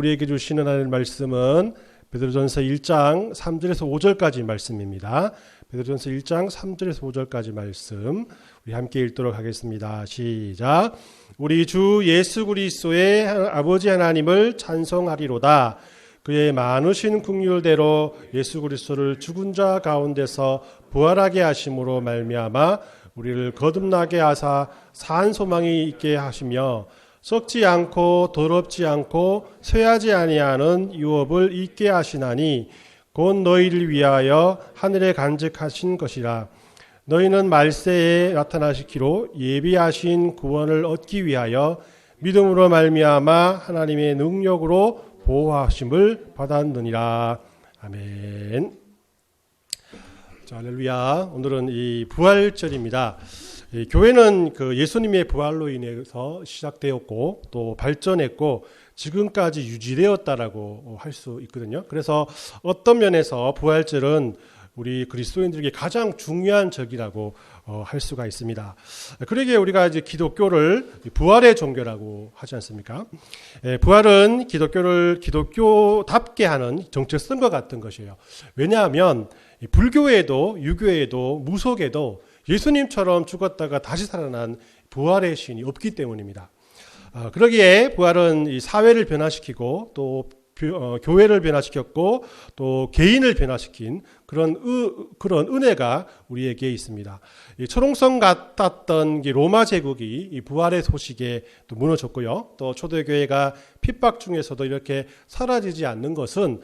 우리에게 주시는 하나님의 말씀은 베드로전서 1장 3절에서 5절까지 말씀입니다. 베드로전서 1장 3절에서 5절까지 말씀 우리 함께 읽도록 하겠습니다. 시작. 우리 주 예수 그리스도의 아버지 하나님을 찬송하리로다. 그의 많으신 긍휼대로 예수 그리스도를 죽은 자 가운데서 부활하게 하심으로 말미암아 우리를 거듭나게 하사 산 소망이 있게 하시며 썩지 않고 더럽지 않고 쇠하지 아니하는 유업을 있게 하시나니 곧 너희를 위하여 하늘에 간직하신 것이라. 너희는 말세에 나타나시기로 예비하신 구원을 얻기 위하여 믿음으로 말미암아 하나님의 능력으로 보호하심을 받았느니라. 아멘. 자, 할렐루야. 오늘은 이 부활절입니다. 교회는 그 예수님의 부활로 인해서 시작되었고 또 발전했고 지금까지 유지되었다라고 할 수 있거든요. 그래서 어떤 면에서 부활절은 우리 그리스도인들에게 가장 중요한 절기라고 할 수가 있습니다. 그러기에 우리가 이제 기독교를 부활의 종교라고 하지 않습니까? 부활은 기독교를 기독교답게 하는 정체성과 같은 것이에요. 왜냐하면 불교에도 유교에도 무속에도 예수님처럼 죽었다가 다시 살아난 부활의 신이 없기 때문입니다. 그러기에 부활은 이 사회를 변화시키고 또 교회를 변화시켰고 또 개인을 변화시킨 그런 은혜가 우리에게 있습니다. 이 철옹성 같았던 로마 제국이 이 부활의 소식에 또 무너졌고요. 또 초대교회가 핍박 중에서도 이렇게 사라지지 않는 것은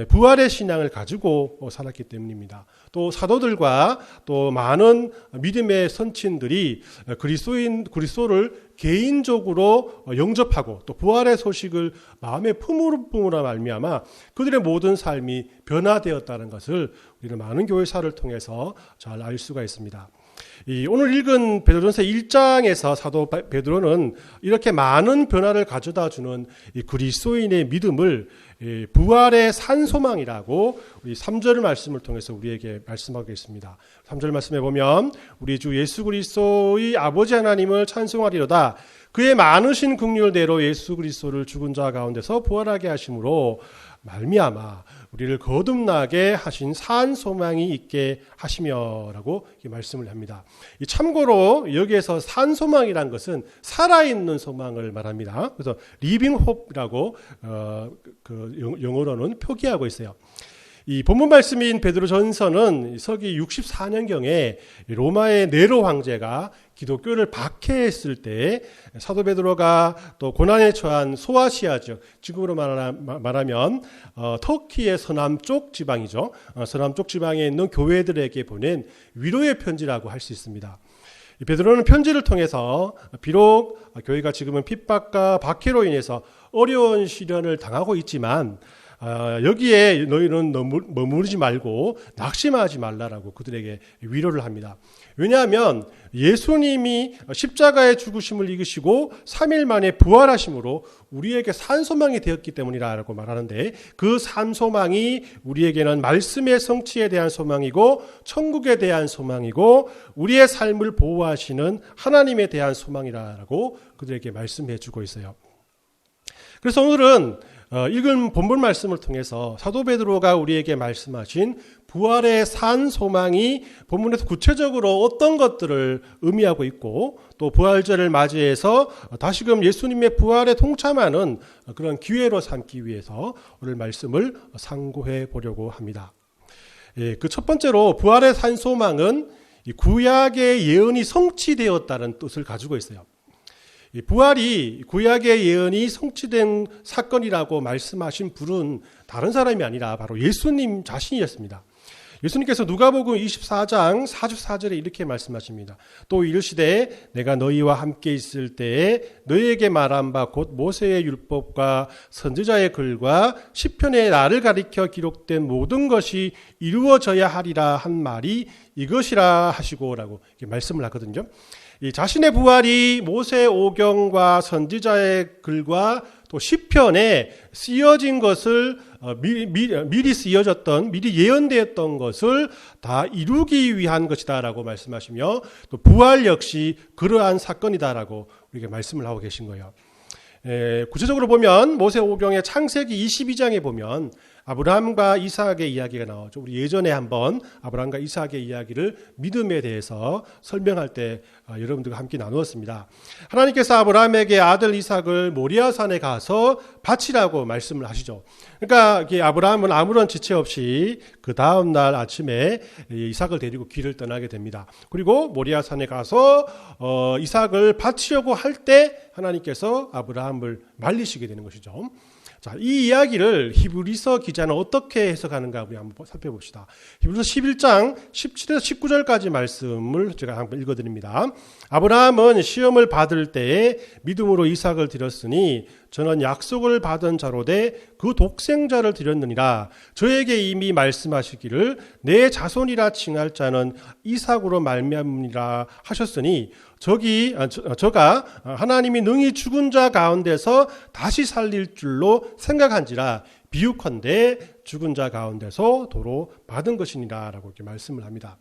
부활의 신앙을 가지고 살았기 때문입니다. 또 사도들과 또 많은 믿음의 선친들이 그리스도를 개인적으로 영접하고 또 부활의 소식을 마음에 품으로 말미암아 그들의 모든 삶이 변화되었다는 것을 우리는 많은 교회사를 통해서 잘 알 수가 있습니다. 오늘 읽은 베드로전서 1장에서 사도 베드로는 이렇게 많은 변화를 가져다 주는 이 그리스도인의 믿음을 부활의 산소망이라고 우리 3절 말씀을 통해서 우리에게 말씀하고 있습니다. 3절 말씀에 보면 우리 주 예수 그리스도의 아버지 하나님을 찬송하리로다. 그의 많으신 긍휼대로 예수 그리스도를 죽은 자 가운데서 부활하게 하심으로 말미암아 우리를 거듭나게 하신 산 소망이 있게 하시며라고 말씀을 합니다. 참고로 여기에서 산 소망이란 것은 살아있는 소망을 말합니다. 그래서 리빙 홉이라고 영어로는 표기하고 있어요. 이 본문 말씀인 베드로전서는 서기 64년경에 로마의 네로 황제가 기독교를 박해했을 때 사도 베드로가 또 고난에 처한 소아시아 지역, 지금으로 말하면 터키의 서남쪽 지방이죠. 서남쪽 지방에 있는 교회들에게 보낸 위로의 편지라고 할 수 있습니다. 베드로는 편지를 통해서 비록 교회가 지금은 핍박과 박해로 인해서 어려운 시련을 당하고 있지만 여기에 너희는 머무르지 말고 낙심하지 말라라고 그들에게 위로를 합니다. 왜냐하면 예수님이 십자가의 죽으심을 이기시고 3일 만에 부활하심으로 우리에게 산소망이 되었기 때문이라고 말하는데 그 산소망이 우리에게는 말씀의 성취에 대한 소망이고 천국에 대한 소망이고 우리의 삶을 보호하시는 하나님에 대한 소망이라고 그들에게 말씀해 주고 있어요. 그래서 오늘은 읽은 본문 말씀을 통해서 사도 베드로가 우리에게 말씀하신 부활의 산 소망이 본문에서 구체적으로 어떤 것들을 의미하고 있고 또 부활절을 맞이해서 다시금 예수님의 부활에 동참하는 그런 기회로 삼기 위해서 오늘 말씀을 상고해 보려고 합니다. 그 첫 번째로 부활의 산 소망은 구약의 예언이 성취되었다는 뜻을 가지고 있어요. 부활이 구약의 예언이 성취된 사건이라고 말씀하신 분은 다른 사람이 아니라 바로 예수님 자신이었습니다. 예수님께서 누가복음 24장 44절에 이렇게 말씀하십니다. 또 이르시되 내가 너희와 함께 있을 때에 너희에게 말한 바 곧 모세의 율법과 선지자의 글과 시편에 나를 가리켜 기록된 모든 것이 이루어져야 하리라 한 말이 이것이라 하시고라고 말씀을 하거든요. 이 자신의 부활이 모세 오경과 선지자의 글과 또 시편에 쓰여진 것을 미리 쓰여졌던 미리 예언되었던 것을 다 이루기 위한 것이다라고 말씀하시며 또 부활 역시 그러한 사건이다라고 우리에게 말씀을 하고 계신 거예요. 구체적으로 보면 모세오경의 창세기 22장에 보면 아브라함과 이삭의 이야기가 나오죠. 우리 예전에 한번 아브라함과 이삭의 이야기를 믿음에 대해서 설명할 때 여러분들과 함께 나누었습니다. 하나님께서 아브라함에게 아들 이삭을 모리아산에 가서 바치라고 말씀을 하시죠. 그러니까 아브라함은 아무런 지체 없이 그 다음 날 아침에 이삭을 데리고 길을 떠나게 됩니다. 그리고 모리아산에 가서 이삭을 바치려고 할 때 하나님께서 아브라함을 말리시게 되는 것이죠. 자, 이 이야기를 히브리서 기자는 어떻게 해석하는가 우리 한번 살펴봅시다. 히브리서 11장 17에서 19절까지 말씀을 제가 한번 읽어드립니다. 아브라함은 시험을 받을 때에 믿음으로 이삭을 드렸으니 저는 약속을 받은 자로되 그 독생자를 드렸느니라. 저에게 이미 말씀하시기를 내 자손이라 칭할 자는 이삭으로 말미암으리라 하셨으니 저가 하나님이 능히 죽은 자 가운데서 다시 살릴 줄로 생각한지라 비유컨대 죽은 자 가운데서 도로 받은 것이니라 라고 이렇게 말씀을 합니다.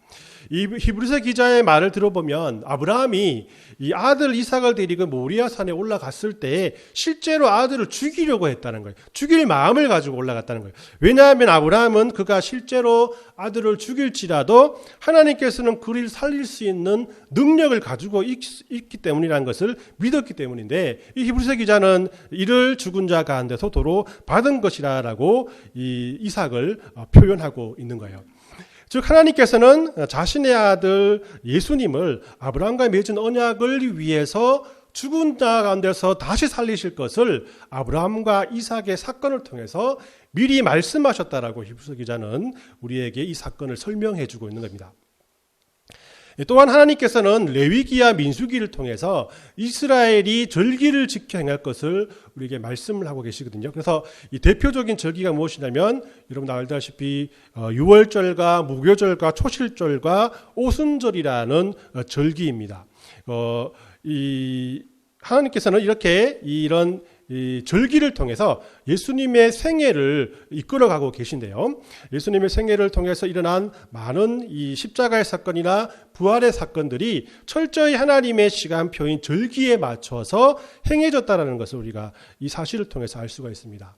이 히브리서 기자의 말을 들어보면 아브라함이 이 아들 이삭을 데리고 모리아산에 올라갔을 때 실제로 아들을 죽이려고 했다는 거예요. 죽일 마음을 가지고 올라갔다는 거예요. 왜냐하면 아브라함은 그가 실제로 아들을 죽일지라도 하나님께서는 그를 살릴 수 있는 능력을 가지고 있기 때문이라는 것을 믿었기 때문인데 이 히브리서 기자는 이를 죽은 자 가운데서 도로 받은 것이라고 이 이삭을 표현하고 있는 거예요. 즉 하나님께서는 자신의 아들 예수님을 아브라함과 맺은 언약을 위해서 죽은 자 가운데서 다시 살리실 것을 아브라함과 이삭의 사건을 통해서 미리 말씀하셨다라고 히브리서 기자는 우리에게 이 사건을 설명해 주고 있는 겁니다. 또한 하나님께서는 레위기와 민수기를 통해서 이스라엘이 절기를 지켜 행할 것을 우리에게 말씀을 하고 계시거든요. 그래서 이 대표적인 절기가 무엇이냐면 여러분 알다시피 유월절과 무교절과 초실절과 오순절이라는 절기입니다. 하나님께서는 이렇게 이런 절기를 통해서 예수님의 생애를 이끌어가고 계신데요. 예수님의 생애를 통해서 일어난 많은 이 십자가의 사건이나 부활의 사건들이 철저히 하나님의 시간표인 절기에 맞춰서 행해졌다는 것을 우리가 이 사실을 통해서 알 수가 있습니다.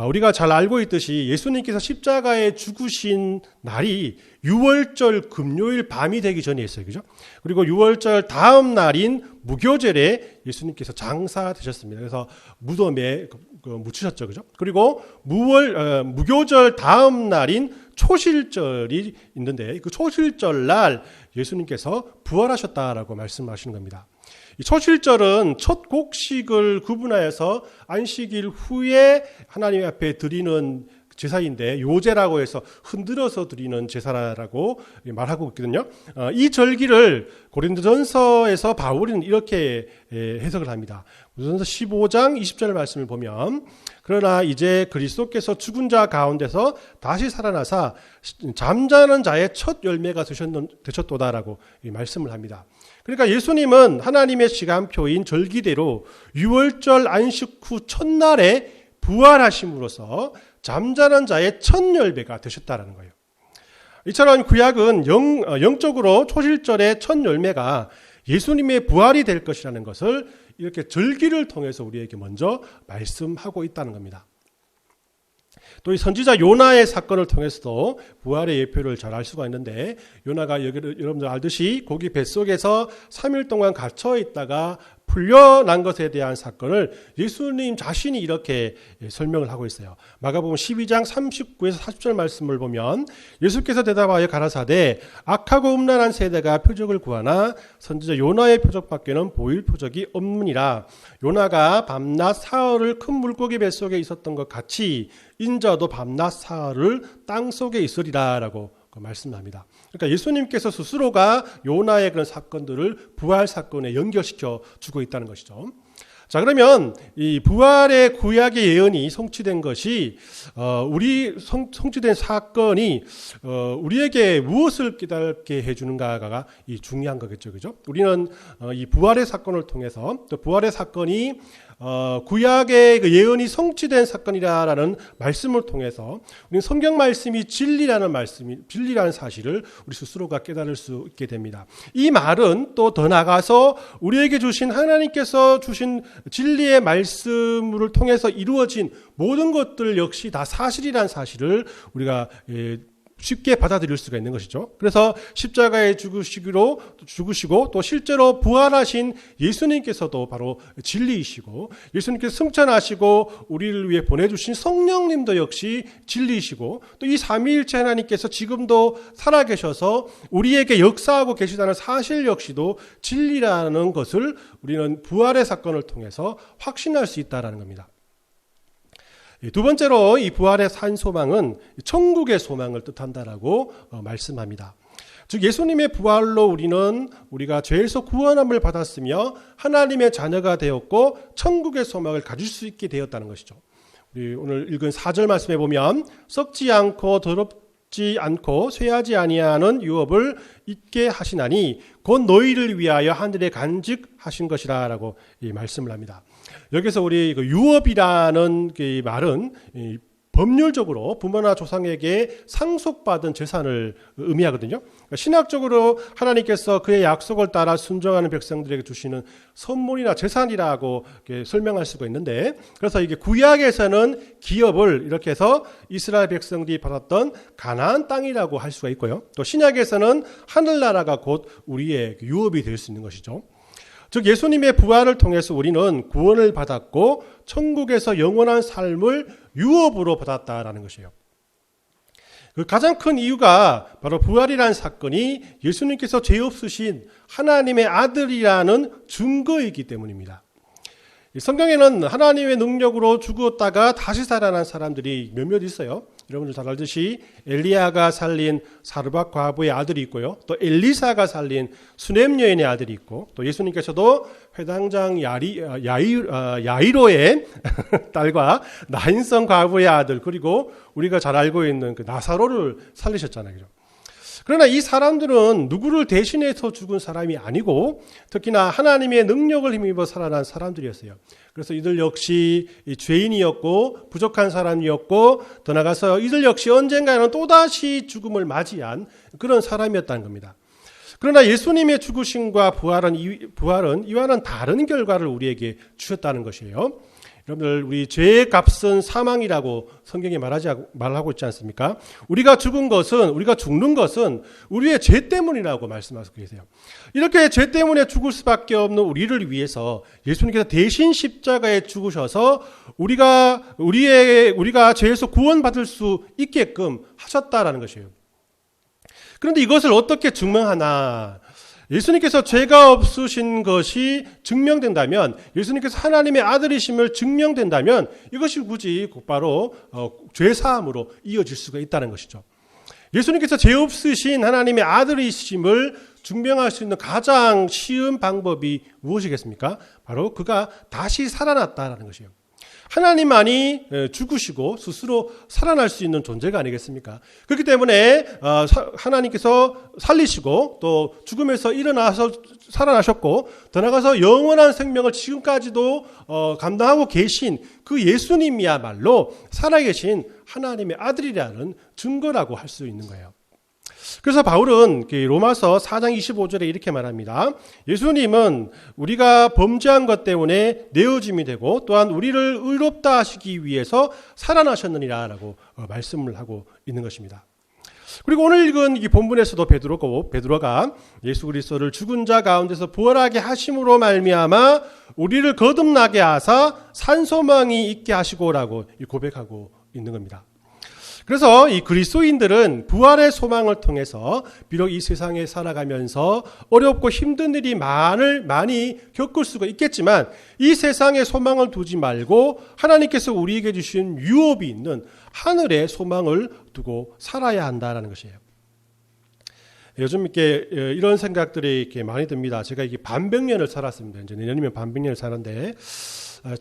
우리가 잘 알고 있듯이 예수님께서 십자가에 죽으신 날이 유월절 금요일 밤이 되기 전이었어요. 그죠? 그리고 유월절 다음 날인 무교절에 예수님께서 장사되셨습니다. 그래서 무덤에 묻히셨죠. 그죠? 그리고 무교절 다음 날인 초실절이 있는데 그 초실절 날 예수님께서 부활하셨다라고 말씀하시는 겁니다. 이 초실절은 첫 곡식을 구분하여서 안식일 후에 하나님 앞에 드리는 제사인데 요제라고 해서 흔들어서 드리는 제사라고 말하고 있거든요. 이 절기를 고린도전서에서 바울은 이렇게 해석을 합니다. 고린도전서 15장 20절 말씀을 보면 그러나 이제 그리스도께서 죽은 자 가운데서 다시 살아나사 잠자는 자의 첫 열매가 되셨도다라고 말씀을 합니다. 그러니까 예수님은 하나님의 시간표인 절기대로 유월절 안식 후 첫날에 부활하심으로써 잠자는 자의 첫 열매가 되셨다는 거예요. 이처럼 구약은 영적으로 초실절의 첫 열매가 예수님의 부활이 될 것이라는 것을 이렇게 절기를 통해서 우리에게 먼저 말씀하고 있다는 겁니다. 또 이 선지자 요나의 사건을 통해서도 부활의 예표를 잘 알 수가 있는데 요나가 여러분들 알듯이 고기 뱃속에서 3일 동안 갇혀 있다가 풀려난 것에 대한 사건을 예수님 자신이 이렇게 설명을 하고 있어요. 마가복음 12장 39에서 40절 말씀을 보면 예수께서 대답하여 가라사대 악하고 음란한 세대가 표적을 구하나 선지자 요나의 표적밖에는 보일 표적이 없느니라. 요나가 밤낮 사흘을 큰 물고기 뱃속에 있었던 것 같이 인자도 밤낮 사흘을 땅속에 있으리라 라고 말씀합니다. 그러니까 예수님께서 스스로가 요나의 그런 사건들을 부활 사건에 연결시켜 주고 있다는 것이죠. 자, 그러면 이 부활의 구약의 예언이 성취된 것이 성취된 사건이 우리에게 무엇을 깨닫게 해주는가가 이 중요한 거겠죠, 그죠? 우리는 이 부활의 사건을 통해서 또 부활의 사건이 구약의 그 예언이 성취된 사건이라는 말씀을 통해서 우리는 성경 말씀이 진리라는 사실을 우리 스스로가 깨달을 수 있게 됩니다. 이 말은 또 더 나아가서 우리에게 주신 하나님께서 주신 진리의 말씀을 통해서 이루어진 모든 것들 역시 다 사실이라는 사실을 우리가 쉽게 받아들일 수가 있는 것이죠. 그래서 십자가에 죽으시고 또 실제로 부활하신 예수님께서도 바로 진리이시고, 예수님께서 승천하시고 우리를 위해 보내주신 성령님도 역시 진리이시고, 또 이 삼위일체 하나님께서 지금도 살아계셔서 우리에게 역사하고 계시다는 사실 역시도 진리라는 것을 우리는 부활의 사건을 통해서 확신할 수 있다는 겁니다. 두 번째로 이 부활의 산 소망은 천국의 소망을 뜻한다라고 말씀합니다. 즉 예수님의 부활로 우리가 죄에서 구원함을 받았으며 하나님의 자녀가 되었고 천국의 소망을 가질 수 있게 되었다는 것이죠. 우리 오늘 읽은 4절 말씀에 보면 썩지 않고 더럽지 않고 쇠하지 아니하는 유업을 있게 하시나니 곧 너희를 위하여 하늘에 간직하신 것이라라고 이 말씀을 합니다. 여기서 우리 유업이라는 그 말은 법률적으로 부모나 조상에게 상속받은 재산을 의미하거든요. 신학적으로 하나님께서 그의 약속을 따라 순종하는 백성들에게 주시는 선물이나 재산이라고 설명할 수가 있는데, 그래서 이게 구약에서는 기업을 이렇게 해서 이스라엘 백성들이 받았던 가나안 땅이라고 할 수가 있고요. 또 신약에서는 하늘나라가 곧 우리의 유업이 될 수 있는 것이죠. 즉 예수님의 부활을 통해서 우리는 구원을 받았고 천국에서 영원한 삶을 유업으로 받았다라는 것이에요. 그 가장 큰 이유가 바로 부활이라는 사건이 예수님께서 죄 없으신 하나님의 아들이라는 증거이기 때문입니다. 성경에는 하나님의 능력으로 죽었다가 다시 살아난 사람들이 몇몇 있어요. 여러분들 잘 알듯이 엘리야가 살린 사르밧 과부의 아들이 있고요. 또 엘리사가 살린 수넴 여인의 아들이 있고, 또 예수님께서도 회당장 야이로의 딸과 나인성 과부의 아들, 그리고 우리가 잘 알고 있는 그 나사로를 살리셨잖아요. 그러나 이 사람들은 누구를 대신해서 죽은 사람이 아니고 특히나 하나님의 능력을 힘입어 살아난 사람들이었어요. 그래서 이들 역시 죄인이었고 부족한 사람이었고, 더 나아가서 이들 역시 언젠가는 또다시 죽음을 맞이한 그런 사람이었다는 겁니다. 그러나 예수님의 죽으심과 부활은 이와는 다른 결과를 우리에게 주셨다는 것이에요. 여러분들, 우리 죄의 값은 사망이라고 성경이 말하고 있지 않습니까? 우리가 죽는 것은 우리의 죄 때문이라고 말씀하고 계세요. 이렇게 죄 때문에 죽을 수밖에 없는 우리를 위해서 예수님께서 대신 십자가에 죽으셔서 우리가 죄에서 구원받을 수 있게끔 하셨다라는 것이에요. 그런데 이것을 어떻게 증명하나? 예수님께서 죄가 없으신 것이 증명된다면, 예수님께서 하나님의 아들이심을 증명된다면 이것이 굳이 곧바로 죄사함으로 이어질 수가 있다는 것이죠. 예수님께서 죄 없으신 하나님의 아들이심을 증명할 수 있는 가장 쉬운 방법이 무엇이겠습니까? 바로 그가 다시 살아났다는 것이에요. 하나님만이 죽으시고 스스로 살아날 수 있는 존재가 아니겠습니까? 그렇기 때문에 하나님께서 살리시고 또 죽음에서 일어나서 살아나셨고, 더 나아가서 영원한 생명을 지금까지도 감당하고 계신 그 예수님이야말로 살아계신 하나님의 아들이라는 증거라고 할 수 있는 거예요. 그래서 바울은 로마서 4장 25절에 이렇게 말합니다. 예수님은 우리가 범죄한 것 때문에 내어짐이 되고 또한 우리를 의롭다 하시기 위해서 살아나셨느니라 라고 말씀을 하고 있는 것입니다. 그리고 오늘 읽은 이 본문에서도 베드로가 예수 그리스도를 죽은 자 가운데서 부활하게 하심으로 말미암아 우리를 거듭나게 하사 산소망이 있게 하시고라고 고백하고 있는 겁니다. 그래서 이 그리스도인들은 부활의 소망을 통해서 비록 이 세상에 살아가면서 어렵고 힘든 일이 많이 겪을 수가 있겠지만 이 세상에 소망을 두지 말고 하나님께서 우리에게 주신 유업이 있는 하늘의 소망을 두고 살아야 한다는 것이에요. 요즘 이런 생각들이 이렇게 많이 듭니다. 제가 이게 반백년을 살았습니다. 이제 내년이면 반백년을 사는데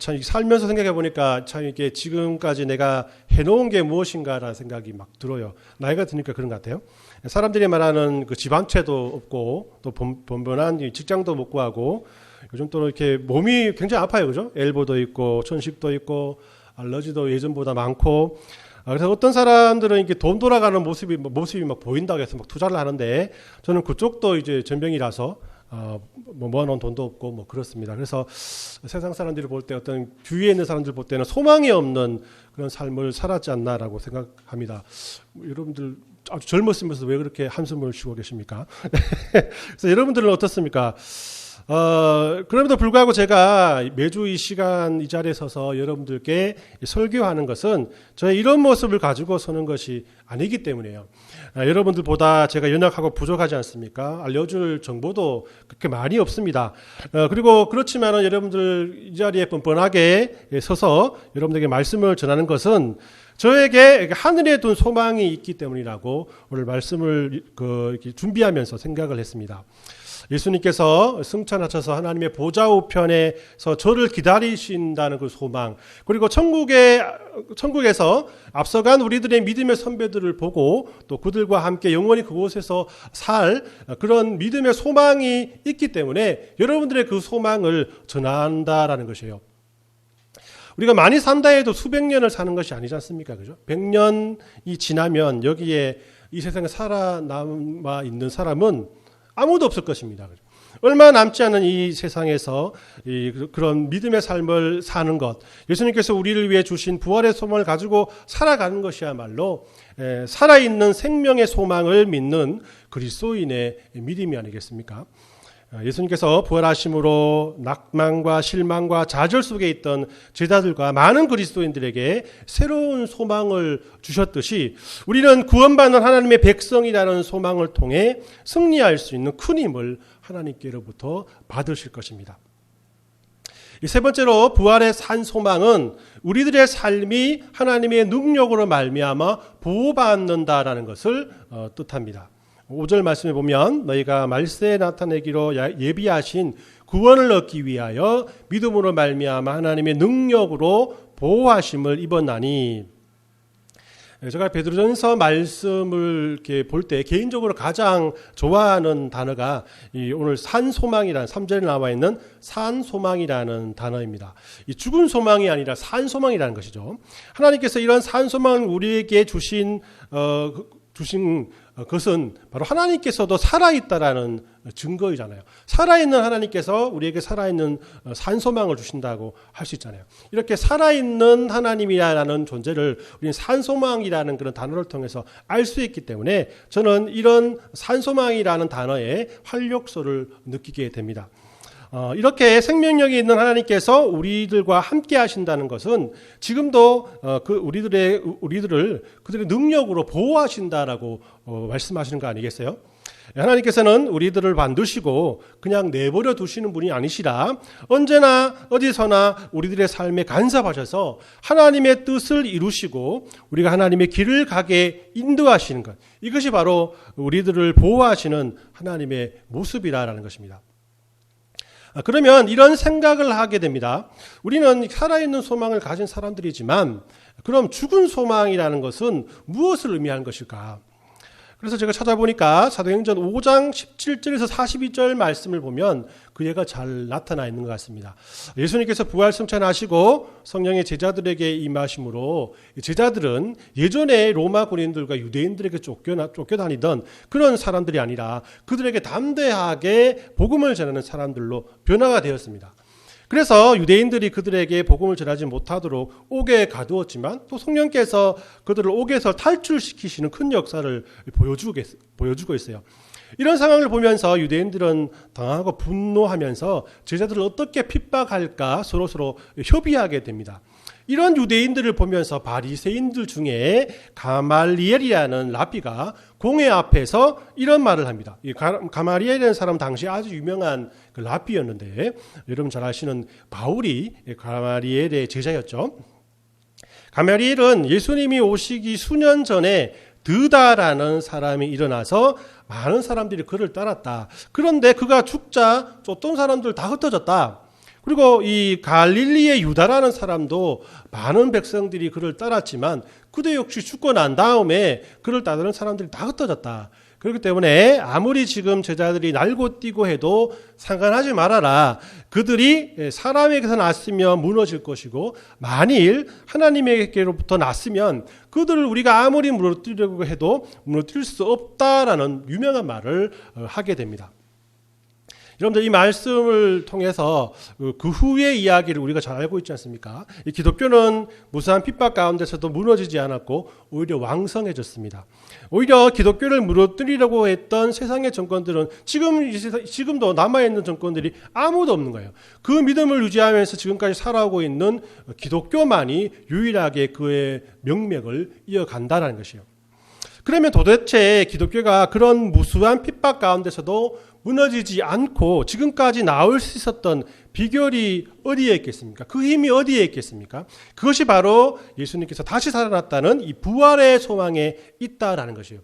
참 살면서 생각해 보니까 참 이게 지금까지 내가 해놓은 게 무엇인가라는 생각이 막 들어요. 나이가 드니까 그런 것 같아요. 사람들이 말하는 그 집 한 채도 없고 또 번번한 직장도 못 구하고 요즘 또 이렇게 몸이 굉장히 아파요. 그죠? 엘보도 있고, 천식도 있고, 알러지도 예전보다 많고. 그래서 어떤 사람들은 이렇게 돈 돌아가는 모습이 막 보인다고 해서 막 투자를 하는데, 저는 그쪽도 이제 전병이라서, 모아놓은 돈도 없고, 뭐 그렇습니다. 그래서 세상 사람들이 볼 때 어떤 주위에 있는 사람들 볼 때는 소망이 없는 그런 삶을 살았지 않나라고 생각합니다. 여러분들 아주 젊었으면서 왜 그렇게 한숨을 쉬고 계십니까? 그래서 여러분들은 어떻습니까? 그럼에도 불구하고 제가 매주 이 시간 이 자리에 서서 여러분들께 설교하는 것은 저의 이런 모습을 가지고 서는 것이 아니기 때문이에요. 여러분들보다 제가 연약하고 부족하지 않습니까? 알려줄 정보도 그렇게 많이 없습니다. 그리고 그렇지만 여러분들 이 자리에 뻔뻔하게 서서 여러분들에게 말씀을 전하는 것은 저에게 하늘에 둔 소망이 있기 때문이라고 오늘 말씀을 이렇게 준비하면서 생각을 했습니다. 예수님께서 승천하셔서 하나님의 보좌 우편에서 저를 기다리신다는 그 소망, 그리고 천국에서 앞서간 우리들의 믿음의 선배들을 보고 또 그들과 함께 영원히 그곳에서 살 그런 믿음의 소망이 있기 때문에 여러분들의 그 소망을 전한다라는 것이에요. 우리가 많이 산다 해도 수백 년을 사는 것이 아니지 않습니까? 그죠? 100년이 지나면 여기에 이 세상에 살아남아 있는 사람은 아무도 없을 것입니다. 얼마 남지 않은 이 세상에서 그런 믿음의 삶을 사는 것, 예수님께서 우리를 위해 주신 부활의 소망을 가지고 살아가는 것이야말로 살아있는 생명의 소망을 믿는 그리스도인의 믿음이 아니겠습니까? 예수님께서 부활하심으로 낙망과 실망과 좌절 속에 있던 제자들과 많은 그리스도인들에게 새로운 소망을 주셨듯이 우리는 구원받는 하나님의 백성이라는 소망을 통해 승리할 수 있는 큰 힘을 하나님께로부터 받으실 것입니다. 세 번째로 부활의 산 소망은 우리들의 삶이 하나님의 능력으로 말미암아 보호받는다라는 것을 뜻합니다. 5절 말씀에 보면 너희가 말세에 나타내기로 예비하신 구원을 얻기 위하여 믿음으로 말미암아 하나님의 능력으로 보호하심을 입었나니, 제가 베드로전서 말씀을 이렇게 볼 때 개인적으로 가장 좋아하는 단어가 오늘 산소망이라는 3절에 나와 있는 산소망이라는 단어입니다. 이 죽은 소망이 아니라 산소망이라는 것이죠. 하나님께서 이런 산소망을 우리에게 주신 것은 바로 하나님께서도 살아있다라는 증거이잖아요. 살아있는 하나님께서 우리에게 살아있는 산소망을 주신다고 할 수 있잖아요. 이렇게 살아있는 하나님이라는 존재를 우리는 산소망이라는 그런 단어를 통해서 알 수 있기 때문에 저는 이런 산소망이라는 단어에 활력소를 느끼게 됩니다. 이렇게 생명력이 있는 하나님께서 우리들과 함께 하신다는 것은 지금도 우리들을 그들의 능력으로 보호하신다라고 말씀하시는 거 아니겠어요? 하나님께서는 우리들을 만드시고 그냥 내버려 두시는 분이 아니시라 언제나 어디서나 우리들의 삶에 간섭하셔서 하나님의 뜻을 이루시고 우리가 하나님의 길을 가게 인도하시는 것, 이것이 바로 우리들을 보호하시는 하나님의 모습이라는 것입니다. 그러면 이런 생각을 하게 됩니다. 우리는 살아있는 소망을 가진 사람들이지만 그럼 죽은 소망이라는 것은 무엇을 의미하는 것일까? 그래서 제가 찾아보니까 사도행전 5장 17절에서 42절 말씀을 보면 그 예가 잘 나타나 있는 것 같습니다. 예수님께서 부활 승천하시고 성령의 제자들에게 임하심으로 제자들은 예전에 로마 군인들과 유대인들에게 쫓겨다니던 그런 사람들이 아니라 그들에게 담대하게 복음을 전하는 사람들로 변화가 되었습니다. 그래서 유대인들이 그들에게 복음을 전하지 못하도록 옥에 가두었지만 또 성령께서 그들을 옥에서 탈출시키시는 큰 역사를 보여주고 있어요. 이런 상황을 보면서 유대인들은 당하고 분노하면서 제자들을 어떻게 핍박할까 서로 협의하게 됩니다. 이런 유대인들을 보면서 바리새인들 중에 가말리엘이라는 랍비가 공회 앞에서 이런 말을 합니다. 이 가말리엘이라는 사람 당시 아주 유명한 그 랍비였는데 여러분 잘 아시는 바울이 가말리엘의 제자였죠. 가말리엘은 예수님이 오시기 수년 전에 드다라는 사람이 일어나서 많은 사람들이 그를 따랐다. 그런데 그가 죽자 쫓던 사람들 다 흩어졌다. 그리고 이 갈릴리의 유다라는 사람도 많은 백성들이 그를 따랐지만 그도 역시 죽고 난 다음에 그를 따르는 사람들이 다 흩어졌다. 그렇기 때문에 아무리 지금 제자들이 날고 뛰고 해도 상관하지 말아라. 그들이 사람에게서 났으면 무너질 것이고 만일 하나님에게로부터 났으면 그들을 우리가 아무리 무너뜨리려고 해도 무너뜨릴 수 없다라는 유명한 말을 하게 됩니다. 여러분들 이 말씀을 통해서 그 후의 이야기를 우리가 잘 알고 있지 않습니까? 이 기독교는 무수한 핍박 가운데서도 무너지지 않았고 오히려 왕성해졌습니다. 오히려 기독교를 무너뜨리려고 했던 세상의 정권들은 지금도 남아있는 정권들이 아무도 없는 거예요. 그 믿음을 유지하면서 지금까지 살아오고 있는 기독교만이 유일하게 그의 명맥을 이어간다는 것이에요. 그러면 도대체 기독교가 그런 무수한 핍박 가운데서도 무너지지 않고 지금까지 나올 수 있었던 비결이 어디에 있겠습니까? 그 힘이 어디에 있겠습니까? 그것이 바로 예수님께서 다시 살아났다는 이 부활의 소망에 있다라는 것이에요.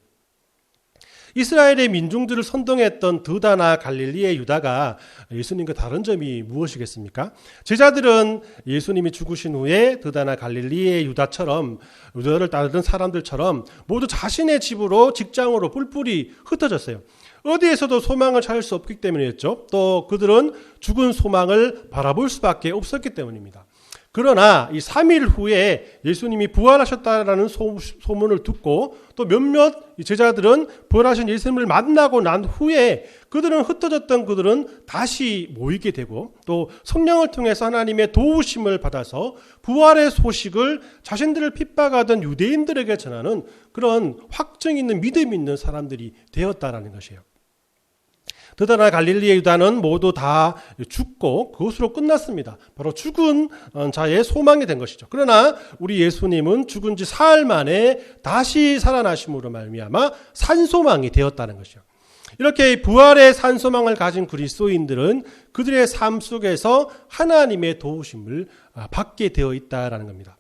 이스라엘의 민중들을 선동했던 드다나 갈릴리의 유다가 예수님과 다른 점이 무엇이겠습니까? 제자들은 예수님이 죽으신 후에 드다나 갈릴리의 유다처럼 유다를 따르던 사람들처럼 모두 자신의 집으로 직장으로 뿔뿔이 흩어졌어요. 어디에서도 소망을 찾을 수 없기 때문이었죠. 또 그들은 죽은 소망을 바라볼 수밖에 없었기 때문입니다. 그러나 이 3일 후에 예수님이 부활하셨다라는 소문을 듣고 또 몇몇 제자들은 부활하신 예수님을 만나고 난 후에 흩어졌던 그들은 다시 모이게 되고 또 성령을 통해서 하나님의 도우심을 받아서 부활의 소식을 자신들을 핍박하던 유대인들에게 전하는 그런 확증 있는 믿음 있는 사람들이 되었다라는 것이에요. 드다나 갈릴리의 유다는 모두 다 죽고 그것으로 끝났습니다. 바로 죽은 자의 소망이 된 것이죠. 그러나 우리 예수님은 죽은 지 사흘 만에 다시 살아나심으로 말미암아 산소망이 되었다는 것이죠. 이렇게 부활의 산소망을 가진 그리스도인들은 그들의 삶 속에서 하나님의 도우심을 받게 되어 있다라는 겁니다.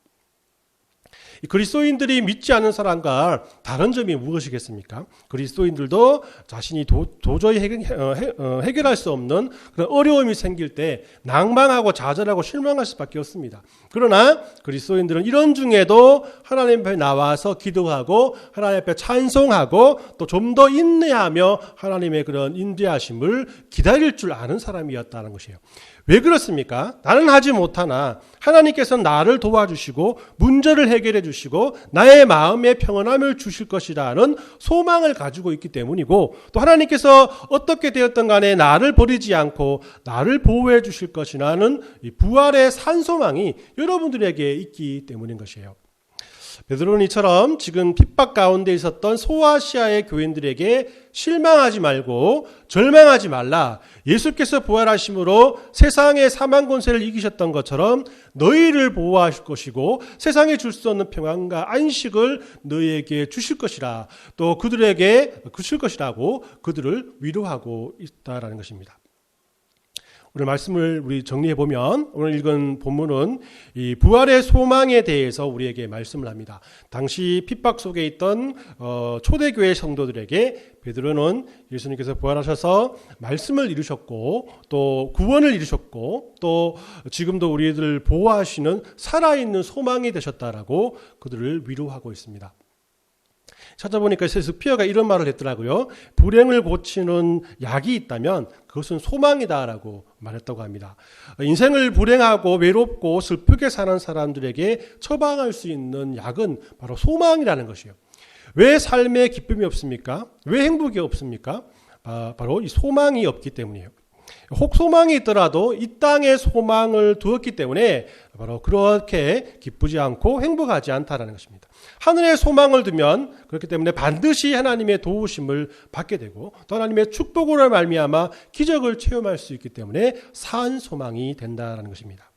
그리스도인들이 믿지 않는 사람과 다른 점이 무엇이겠습니까? 그리스도인들도 자신이 도저히 해결할 수 없는 그런 어려움이 생길 때 낭망하고 좌절하고 실망할 수밖에 없습니다. 그러나 그리스도인들은 이런 중에도 하나님 앞에 나와서 기도하고 하나님 앞에 찬송하고 또 좀 더 인내하며 하나님의 그런 인도하심을 기다릴 줄 아는 사람이었다는 것이에요. 왜 그렇습니까? 나는 하지 못하나 하나님께서 나를 도와주시고 문제를 해결해 주시고 나의 마음에 평안함을 주실 것이라는 소망을 가지고 있기 때문이고 또 하나님께서 어떻게 되었든 간에 나를 버리지 않고 나를 보호해 주실 것이라는 이 부활의 산소망이 여러분들에게 있기 때문인 것이에요. 베드로는 이처럼 지금 핍박 가운데 있었던 소아시아의 교인들에게 실망하지 말고 절망하지 말라. 예수께서 부활하심으로 세상의 사망 권세를 이기셨던 것처럼 너희를 보호하실 것이고 세상에 줄 수 없는 평안과 안식을 너희에게 주실 것이라. 또 그들에게 주실 것이라고 그들을 위로하고 있다라는 것입니다. 오늘 말씀을 우리 정리해 보면 오늘 읽은 본문은 이 부활의 소망에 대해서 우리에게 말씀을 합니다. 당시 핍박 속에 있던 초대교회 성도들에게 베드로는 예수님께서 부활하셔서 말씀을 이루셨고 또 구원을 이루셨고 또 지금도 우리들 보호하시는 살아있는 소망이 되셨다라고 그들을 위로하고 있습니다. 찾아보니까 셰익스피어가 이런 말을 했더라고요. 불행을 고치는 약이 있다면 그것은 소망이다라고 말했다고 합니다. 인생을 불행하고 외롭고 슬프게 사는 사람들에게 처방할 수 있는 약은 바로 소망이라는 것이에요. 왜 삶에 기쁨이 없습니까? 왜 행복이 없습니까? 바로 이 소망이 없기 때문이에요. 혹 소망이 있더라도 이 땅에 소망을 두었기 때문에 바로 그렇게 기쁘지 않고 행복하지 않다라는 것입니다. 하늘에 소망을 두면 그렇기 때문에 반드시 하나님의 도우심을 받게 되고 또 하나님의 축복으로 말미암아 기적을 체험할 수 있기 때문에 산 소망이 된다는 것입니다.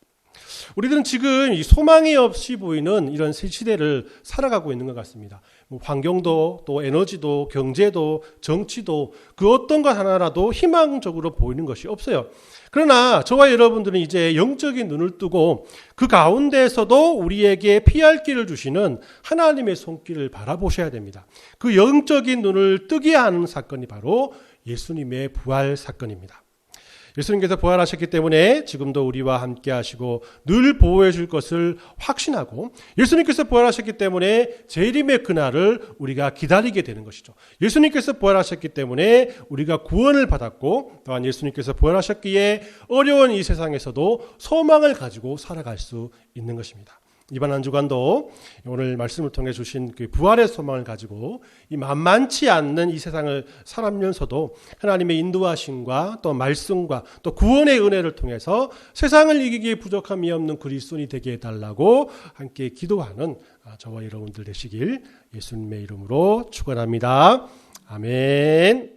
우리들은 지금 이 소망이 없이 보이는 이런 새 시대를 살아가고 있는 것 같습니다. 환경도 또 에너지도 경제도 정치도 그 어떤 것 하나라도 희망적으로 보이는 것이 없어요. 그러나 저와 여러분들은 이제 영적인 눈을 뜨고 그 가운데에서도 우리에게 피할 길을 주시는 하나님의 손길을 바라보셔야 됩니다. 그 영적인 눈을 뜨게 하는 사건이 바로 예수님의 부활 사건입니다. 예수님께서 부활하셨기 때문에 지금도 우리와 함께 하시고 늘 보호해 줄 것을 확신하고, 예수님께서 부활하셨기 때문에 재림의 그날을 우리가 기다리게 되는 것이죠. 예수님께서 부활하셨기 때문에 우리가 구원을 받았고, 또한 예수님께서 부활하셨기에 어려운 이 세상에서도 소망을 가지고 살아갈 수 있는 것입니다. 이번 한 주간도 오늘 말씀을 통해 주신 그 부활의 소망을 가지고 이 만만치 않는 이 세상을 살아면서도 하나님의 인도하심과 또 말씀과 또 구원의 은혜를 통해서 세상을 이기기에 부족함이 없는 그리스도인이 되게 해달라고 함께 기도하는 저와 여러분들 되시길 예수님의 이름으로 축원합니다. 아멘.